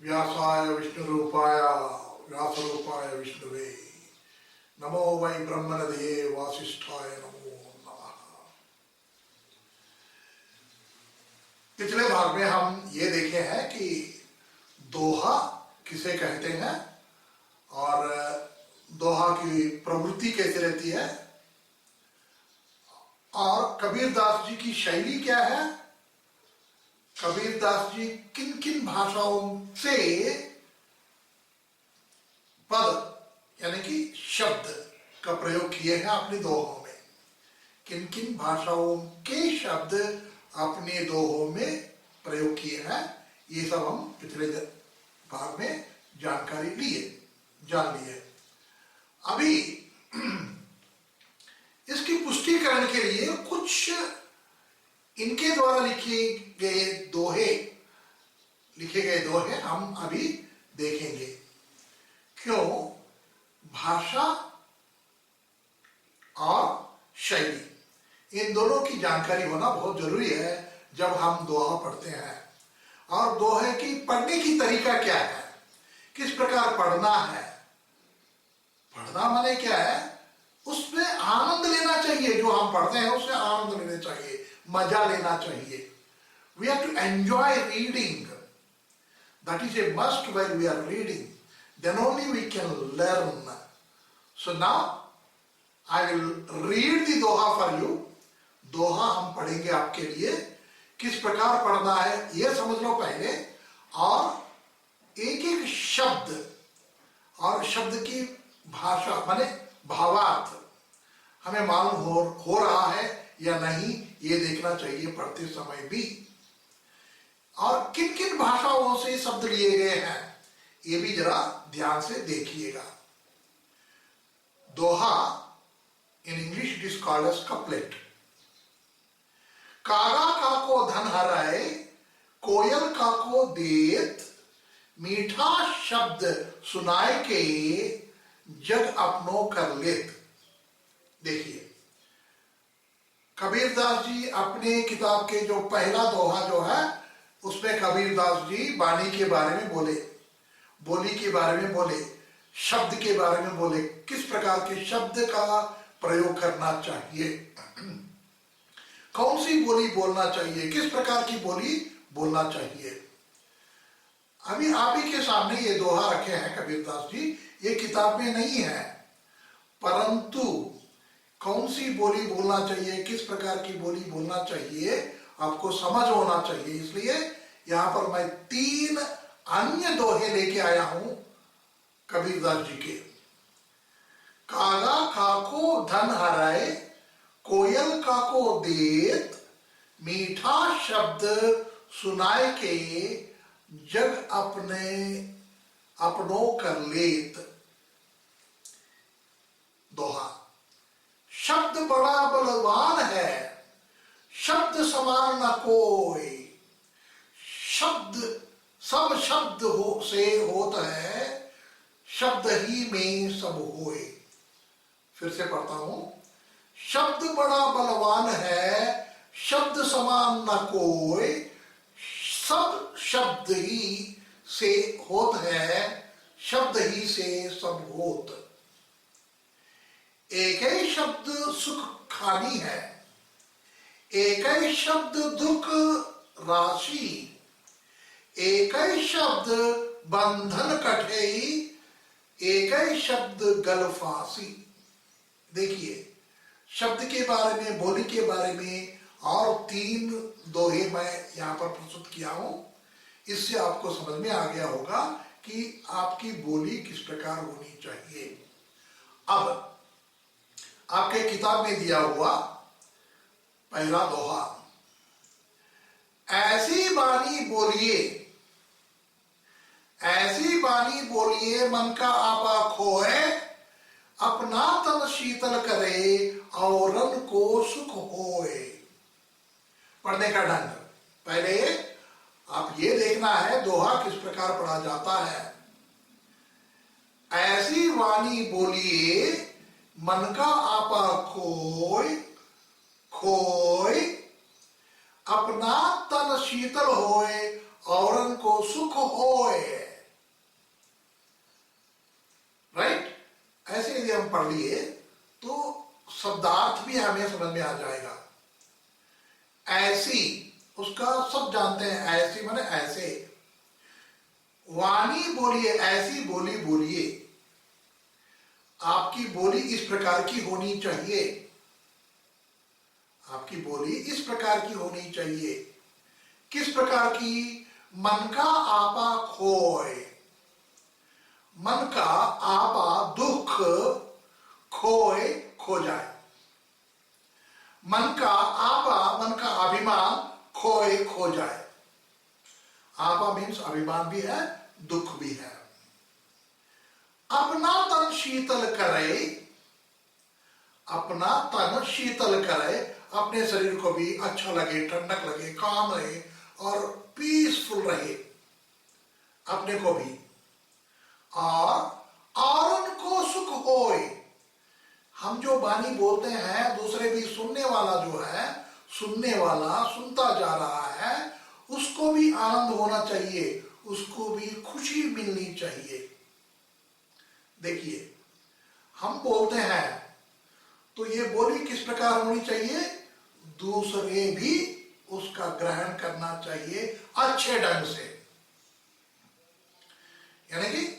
व्यासाय विष्णुरूपाय व्यासरूपाय विष्णुवे नमो वै ब्रह्मणदये वासिष्ठाय नमो नमः। पिछले भाग में हम ये देखे हैं कि दोहा किसे कहते हैं और दोहा की प्रवृत्ति कैसे रहती है और कबीरदास जी की शैली क्या है, कबीरदास जी किन किन भाषाओं से पद यानी कि शब्द का प्रयोग किए हैं अपने दोहों में, किन किन भाषाओं के शब्द अपने दोहों में प्रयोग किए हैं, ये सब हम पिछले भाग में जानकारी जान लिए। अभी इसकी पुष्टिकरण के लिए कुछ इनके द्वारा लिखे गए दोहे हम अभी देखेंगे। क्यों? भाषा और शैली इन दोनों की जानकारी होना बहुत जरूरी है जब हम दोहा पढ़ते हैं। और दोहे की पढ़ने की तरीका क्या है, किस प्रकार पढ़ना है। पढ़ना माने क्या है, उसमें आनंद लेना चाहिए, जो हम पढ़ते हैं उससे आनंद लेना चाहिए, मजा लेना चाहिए। We have to enjoy reading. That is a must while we are reading. Then only we can learn. So now I will read the doha for you. दोहा हम पढ़ेंगे आपके लिए, किस प्रकार पढ़ना है ये समझ लो पहले, और एक एक शब्द और शब्द की भाषा माने भावार्थ हमें मालूम हो रहा है या नहीं, ये देखना चाहिए पढ़ते समय भी। और किन किन भाषाओं से शब्द लिए गए हैं ये भी जरा ध्यान से देखिएगा। Doha in English it is called as couplet. कागा काको धन हराए, कोयल काको देत, मीठा शब्द सुनाए के, जग अपनो कर लेत। देखिए कबीरदास जी अपने किताब के जो पहला दोहा जो है उसमें कबीरदास जी वाणी के बारे में बोले, बोली के बारे में बोले, शब्द के बारे में बोले, किस प्रकार के शब्द का प्रयोग करना चाहिए, कौन सी बोली बोलना चाहिए, किस प्रकार की बोली बोलना चाहिए। अभी आप ही के सामने ये दोहा रखे हैं कबीरदास जी, ये किताब में नहीं है, परंतु कौन सी बोली बोलना चाहिए, किस प्रकार की बोली बोलना चाहिए आपको समझ होना चाहिए। इसलिए यहां पर मैं 3 अन्य दोहे लेके आया हूं कबीरदास जी के। कागा काको धन हराए, कोयल काको देत, मीठा शब्द सुनाए के, जग अपनो कर लेत। दोहा शब्द बड़ा बलवान है, शब्द समान न कोई, शब्द सब शब्द से होता है, शब्द ही में सब होए। फिर से पढ़ता हूं, शब्द बड़ा बलवान है, शब्द समान न कोई, सब शब्द ही से होत है, शब्द ही से सब होत। एक ही शब्द सुख खानी है, एक ही शब्द दुख राशि, एक ही शब्द बंधन कठई, एक ही शब्द गल फांसी। देखिए शब्द के बारे में, बोली के बारे में और 3 दोहे मैं यहां पर प्रस्तुत किया हूं। इससे आपको समझ में आ गया होगा कि आपकी बोली किस प्रकार होनी चाहिए। अब आपके किताब में दिया हुआ पहला दोहा, ऐसी बानी बोलिए, ऐसी बानी बोलिए, मन का आपा खोए, अपना तन शीतल करे, औरन को सुख होए। पढ़ने का ढंग, पहले आप ये देखना है दोहा किस प्रकार पढ़ा जाता है। ऐसी वाणी बोलिए, मन का आपा खोए, खोए, अपना तन शीतल होए, औरन को सुख होए। पढ़ लिए तो शब्दार्थ भी हमें समझ में आ जाएगा। ऐसी, उसका सब जानते हैं, ऐसी माने ऐसे। वाणी बोलिए, ऐसी बोली बोलिए, आपकी बोली इस प्रकार की होनी चाहिए, आपकी बोली इस प्रकार की होनी चाहिए। किस प्रकार की? मन का आपा खोए, मन का आपा दुख खोए खो जाए, मन का आपा, मन का अभिमान खोए खो जाए। आपा मीन्स अभिमान भी है, दुख भी है। अपना तन शीतल करे, अपना तन शीतल करे, अपने शरीर को भी अच्छा लगे, ठंडक लगे, काम रहे और पीसफुल रहे अपने को भी, और उनको सुख होए। हम जो वाणी बोलते हैं, दूसरे भी सुनने वाला जो है, सुनने वाला सुनता जा रहा है, उसको भी आनंद होना चाहिए, उसको भी खुशी मिलनी चाहिए। देखिए, हम बोलते हैं तो ये बोली किस प्रकार होनी चाहिए? दूसरे भी उसका ग्रहण करना चाहिए अच्छे ढंग से, यानी कि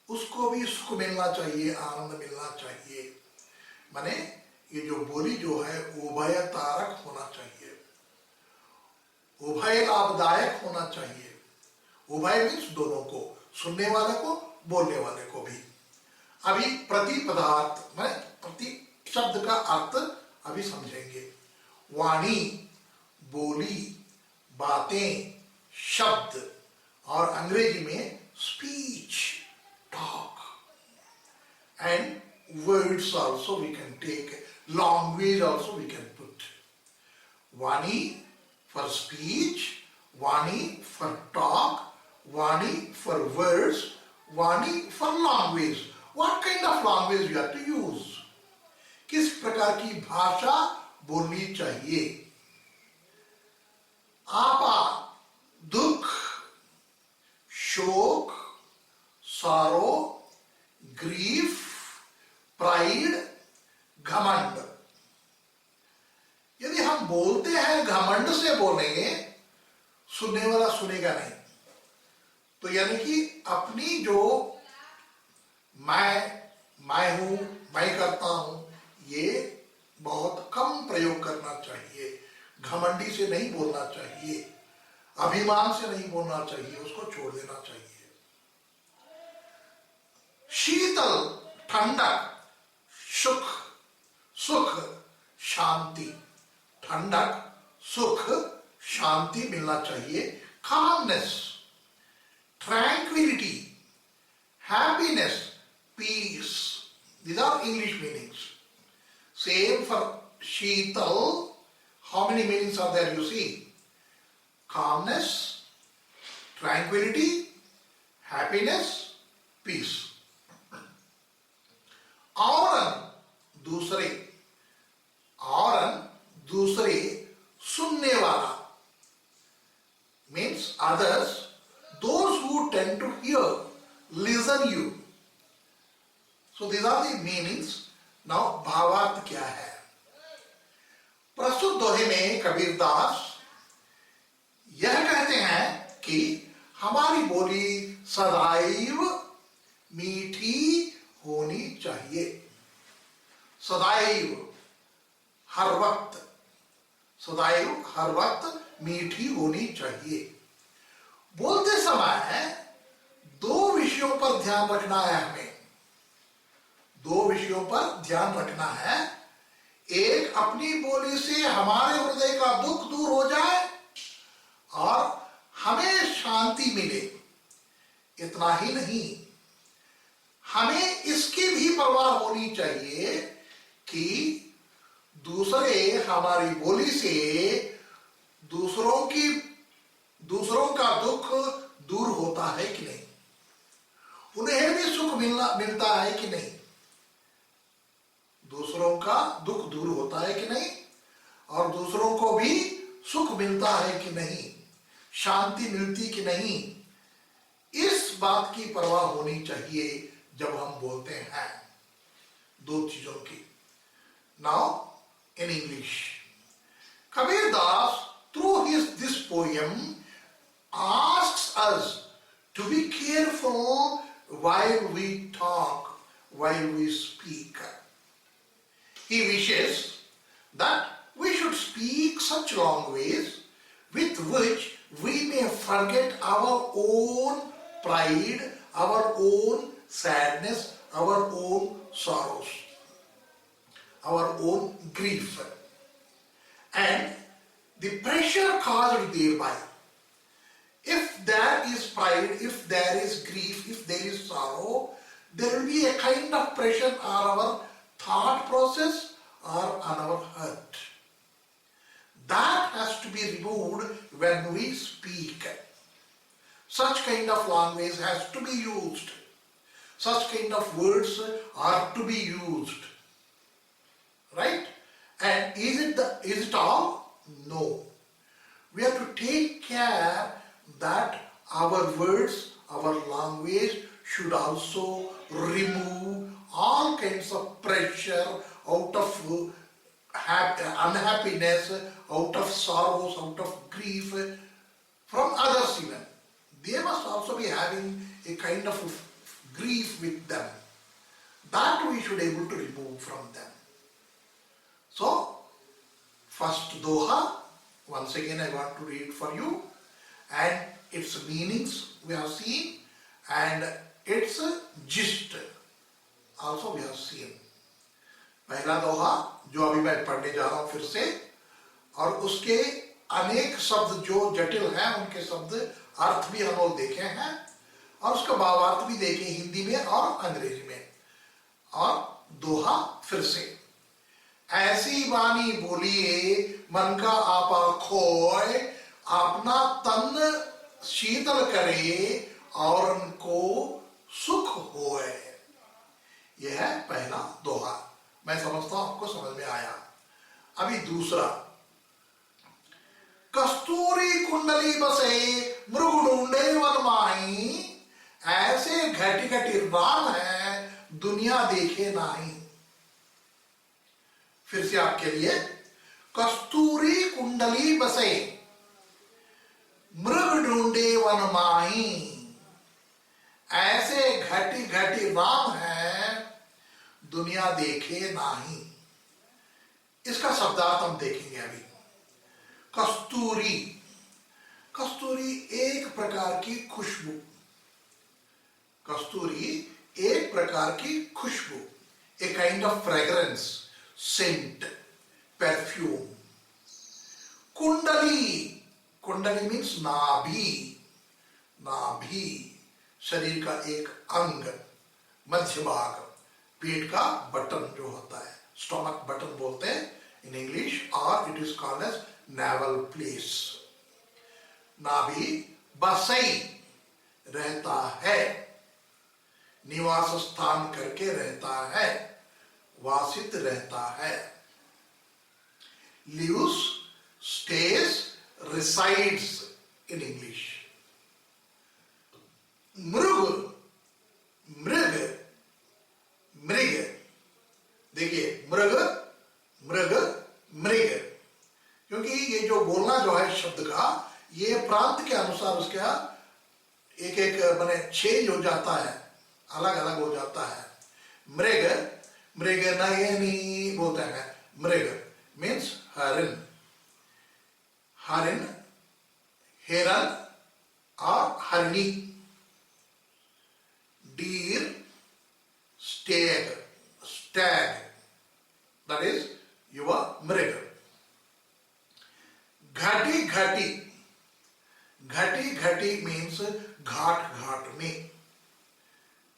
उसको भी सुख मिलना चाहिए, आनंद मिलना चाहिए। माने ये जो बोली जो है उभय तारक होना चाहिए, उभय लाभदायक होना चाहिए। उभय मीन्स दोनों को, सुनने वाले को, बोलने वाले को भी। अभी प्रति पदार्थ माने प्रति शब्द का अर्थ अभी समझेंगे। वाणी बोली, बातें, शब्द, और अंग्रेजी में speech, talk, and words also we can take, language also we can put. Vani for speech, Vani for talk, Vani for words, Vani for language. What kind of language you have to use? किस प्रकार की भाषा बोलनी चाहिए? आपा दुख, शोक, सारो, ग्रीफ, प्राइड, घमंड। यदि हम बोलते हैं घमंड से बोलेंगे, सुनने वाला सुनेगा नहीं। तो यानी कि अपनी जो मैं हूं, मैं करता हूं, ये बहुत कम प्रयोग करना चाहिए। घमंडी से नहीं बोलना चाहिए, अभिमान से नहीं बोलना चाहिए, उसको छोड़ देना चाहिए। शीतल, ठंडक, सुख, सुख, शांति, ठंडक, सुख, शांति मिलना चाहिए। calmness, tranquility, happiness, peace. These are English meanings. Same for Sheetal. How many meanings are there you see? Calmness, tranquility, happiness, peace. औरन दूसरे, औरन दूसरे, सुनने वाला means others, those who tend to hear, listen you. So these are the meanings. Now भावार्थ क्या है? प्रस्तुत दोहे में कबीरदास यह कहते हैं कि हमारी बोली सदैव मीठी होनी चाहिए। सदैव, हर वक्त, सदैव हर वक्त मीठी होनी चाहिए। बोलते समय दो विषयों पर ध्यान रखना है हमें, दो विषयों पर ध्यान रखना है। एक, अपनी बोली से हमारे हृदय का दुख दूर हो जाए और हमें शांति मिले। इतना ही नहीं, हमें इसकी भी परवाह होनी चाहिए कि दूसरे हमारी बोली से दूसरों का दुख दूर होता है कि नहीं, उन्हें भी सुख मिलता है कि नहीं, दूसरों का दुख दूर होता है कि नहीं, और दूसरों को भी सुख मिलता है कि नहीं, शांति मिलती कि नहीं, इस बात की परवाह होनी चाहिए जब हम बोलते हैं। दो चीजों की. Now in English, Kabir Das through this poem asks us to be careful while we talk, while we speak. He wishes that we should speak such long ways with which we may forget our own pride, our own sadness, our own sorrows, our own grief, and the pressure caused thereby. If there is pride, if there is grief, if there is sorrow, there will be a kind of pressure on our thought process or on our heart. That has to be removed when we speak. Such kind of language has to be used. Such kind of words are to be used. Right? And is it all? No. We have to take care that our words, our language should also remove all kinds of pressure out of unhappiness, out of sorrows, out of grief from others even. They must also be having a kind of grief with them. That we should be able to remove from them. So, first Doha, once again I want to read for you, and its meanings we have seen, and its gist also we have seen. पहला दोहा जो अभी मैं पढ़ने जा रहा हूं फिर से, और उसके अनेक शब्द जो जटिल हैं उनके शब्द अर्थ भी हम लोग देखे हैं, और उसका भावार्थ भी देखे हिंदी में और अंग्रेजी में. और दोहा फिर से. ऐसी वाणी बोलिए मन का आपा खोए, अपना तन शीतल करे और उनको सुख होए. यह है पहला दोहा. मैं समझता हूं आपको समझ में आया. अभी दूसरा. कस्तूरी कुंडली बसे मृग ढूंढे वन माही, ऐसे घटी घटी राम है दुनिया देखे नाही. फिर से आपके लिए. कस्तूरी कुंडली बसे मृग ढूंढे वन माही, ऐसे घटी घटी राम है दुनिया देखे नाही. इसका शब्दार्थ हम देखेंगे अभी. कस्तूरी. कस्तूरी एक प्रकार की खुशबू. कस्तूरी एक प्रकार की खुशबू, a kind of fragrance, scent, perfume. कुंडली. कुंडली मीन्स नाभि. नाभि शरीर का एक अंग, मध्य भाग, पेट का बटन जो होता है, स्टोमक बटन बोलते हैं इन इंग्लिश, और it is called as navel place. नाभि. बसई रहता है, निवास स्थान करके रहता है, वासित रहता है. lives, stays, resides in English. मृग. मृग. मृग. देखिए मृग, मृग, मृग. क्योंकि ये जो बोलना जो है शब्द का, ये प्रांत के अनुसार उसका एक एक माने चेंज हो जाता है, अलग अलग हो जाता है. मृग. मृग नयनी बोलते हैं. मृग मीन्स हरिण. हरिण, हिरण और हरणी. Deer, stag, stag. That is your mrig. घाटी घाटी. घाटी घाटी means घाट घाट में.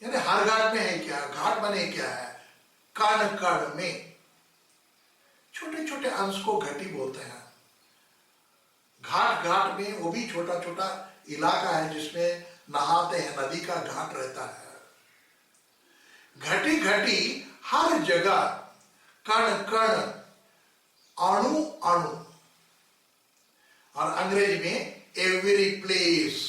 यानी हर घाट में है क्या, घाट बने क्या है, कण कण में. छोटे छोटे अंश को घटी बोलते हैं. घाट घाट में वो भी छोटा छोटा इलाका है जिसमें नहाते हैं, नदी का घाट रहता है. घटी घटी हर जगह, कण कण, अणु अणु. और अंग्रेजी में every place.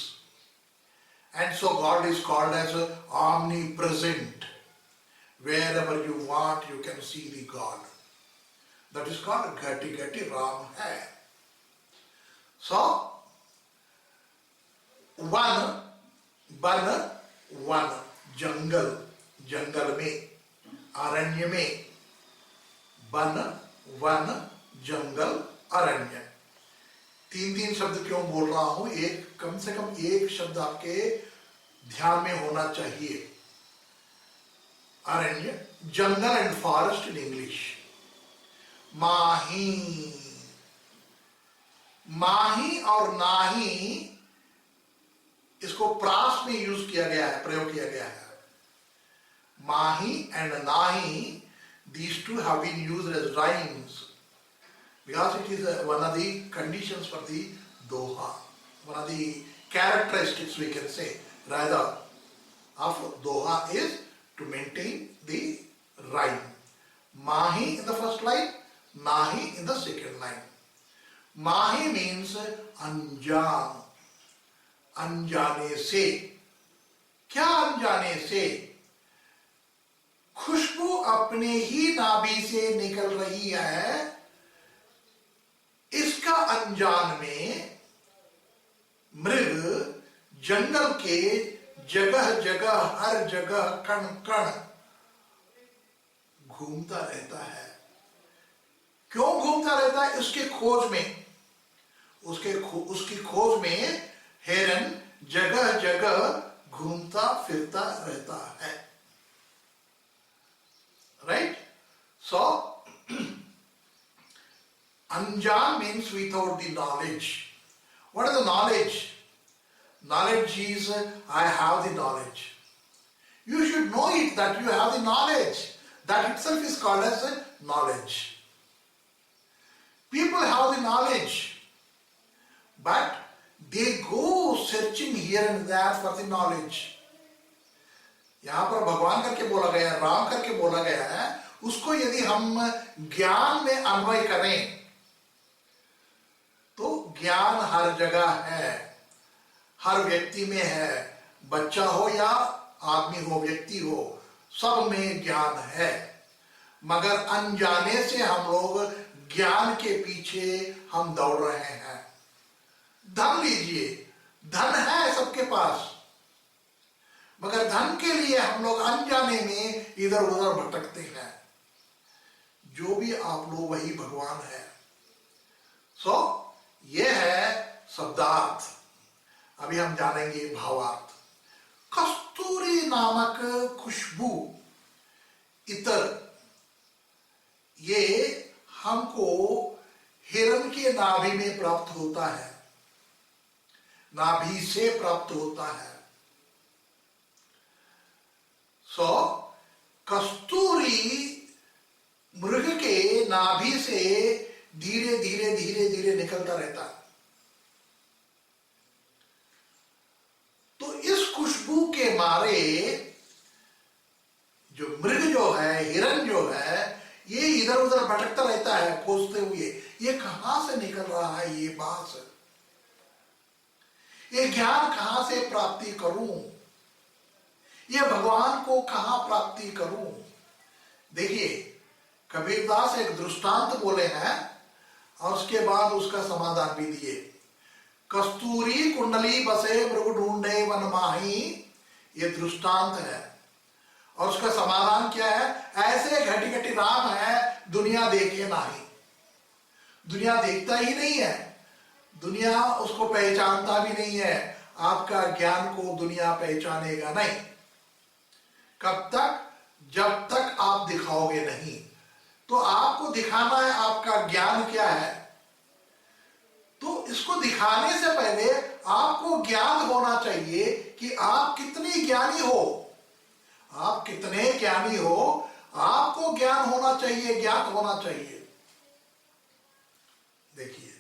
And so God is called as omnipresent. wherever you want you can see the God. That is called Ghati Ghati Ram hai. So वन, वन, वन, जंगल, जंगल में, अरण्य में, वन, वन, जंगल, अरण्य। तीन शब्द क्यों बोल रहा हूं? एक कम से कम एक शब्द आपके ध्यान में होना चाहिए। अरण्य, jungle and forest in English. माही, माही और नाही इसको प्रास में यूज किया गया है, प्रयोग किया गया है। माही एंड नाही, these two have been used as rhymes because it is one of the conditions for the doha, one of the characteristics we can say rather of doha is to maintain the rhyme. Mahi in the first line, nahi in the second line. Mahi means anjan, अनजाने से। क्या अनजाने से? खुशबू अपने ही नाभि से निकल रही है, इसका अनजान में मृग जंगल के जगह जगह, हर जगह, कण कण घूमता रहता है। क्यों घूमता रहता है? उसके खोज में, उसकी खोज में हिरन जगह जगह घूमता फिरता रहता है। राइट? सो अनजान means without the knowledge. What is the knowledge? Knowledge is I have the knowledge. You should know it that you have the knowledge. That itself is called as knowledge. People have the knowledge, but they go searching here and there for the knowledge. यहां पर भगवान करके बोला गया है, राम करके बोला गया है। उसको यदि हम ज्ञान में अन्वय करें तो ज्ञान हर जगह है, हर व्यक्ति में है। बच्चा हो या आदमी हो, व्यक्ति हो, सब में ज्ञान है। मगर अनजाने से हम लोग ज्ञान के पीछे हम दौड़ रहे हैं। धन लीजिए, धन है सबके पास, मगर धन के लिए हम लोग अनजाने में इधर उधर भटकते हैं। जो भी आप लोग वही भगवान है। सो ये है शब्दार्थ। अभी हम जानेंगे भावार्थ। कस्तूरी नामक खुशबू, इतर, ये हमको हिरन के नाभि में प्राप्त होता है, नाभि से प्राप्त होता है। सो कस्तूरी मृग के नाभि से धीरे धीरे धीरे धीरे निकलता रहता है। तो इस खुशबू के मारे जो मृग जो है, हिरन जो है, ये इधर उधर भटकता रहता है खोजते हुए, ये कहां से निकल रहा है ये बात, ये ज्ञान कहां से प्राप्ति करूं, ये भगवान को कहां प्राप्ति करूं। देखिए कबीरदास एक दृष्टांत बोले हैं और उसके बाद उसका समाधान भी दिए। कस्तूरी कुंडली बसे मृग ढूंढे वन माही, ये दृष्टांत है। और उसका समाधान क्या है? ऐसे घटी घटी राम है दुनिया देखे नहीं। दुनिया देखता ही नहीं है, दुनिया उसको पहचानता भी नहीं है। आपका ज्ञान को दुनिया पहचानेगा नहीं। कब तक? जब तक आप दिखाओगे नहीं। तो आपको दिखाना है आपका ज्ञान क्या है। तो इसको दिखाने से पहले आपको ज्ञान होना चाहिए कि आप कितने ज्ञानी हो। आप कितने ज्ञानी हो, आपको ज्ञान होना चाहिए, ज्ञात होना चाहिए। देखिए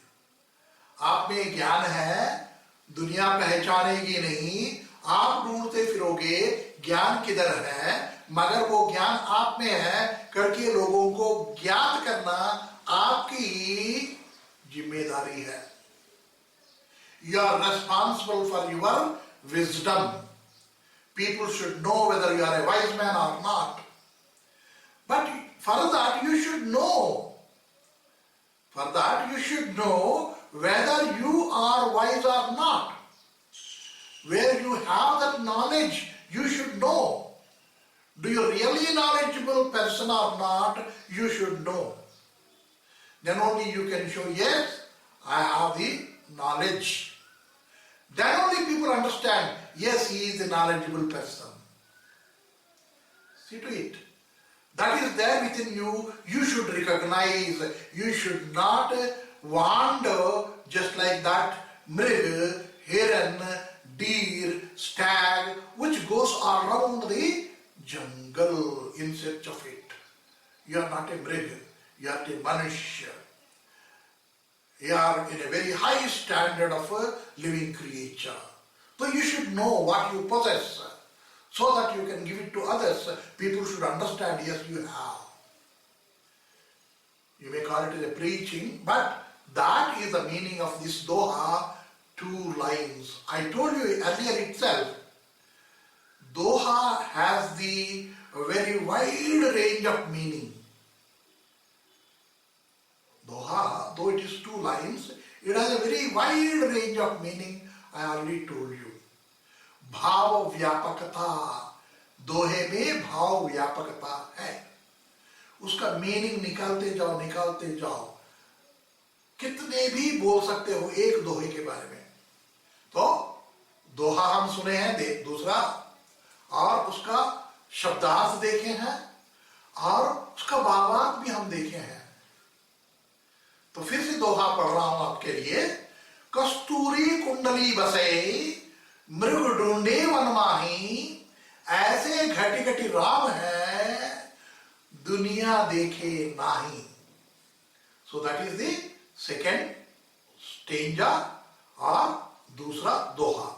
आप में ज्ञान है, दुनिया पहचानेगी नहीं। आप ढूंढते फिरोगे ज्ञान किधर है, मगर वो ज्ञान आप में है करके लोगों को ज्ञात करना आपकी ही जिम्मेदारी है। You are responsible for your wisdom. People should know whether you are a wise man or not. But for that you should know. For that you should know whether you are wise or not. Where you have that knowledge, you should know. Do you really knowledgeable person or not? You should know. Then only you can show, yes, I have the knowledge. Then only people understand, yes, he is the knowledgeable person. See to it. That is there within you. You should recognize. You should not wander just like that mrig, heron, deer, stag, which goes around the jungle in search of it. You are not a mrig. You are a manushya. You are in a very high standard of a living creature. So you should know what you possess, so that you can give it to others. People should understand, yes, you have. You may call it as a preaching, but that is the meaning of this Doha, 2 lines. I told you earlier itself, Doha has the very wide range of meaning. Doha, though it is 2 lines, it has a very wide range of meaning. I already told you. भाव व्यापकता, दोहे में भाव व्यापकता है. उसका meaning निकालते जाओ. कितने भी बोल सकते हो एक दोहे के बारे में. तो दोहा हम सुने हैं दूसरा, और उसका शब्दार्थ देखे हैं, और उसका भावार्थ भी हम देखे हैं. तो फिर से दोहा पढ़ रहा हूं आपके लिए. कस्तूरी कुंडली बसे मृग ढूंढे वन माही, ऐसे घटी घटी राम है दुनिया देखे नाही. So that is the second stanza और दूसरा दोहा.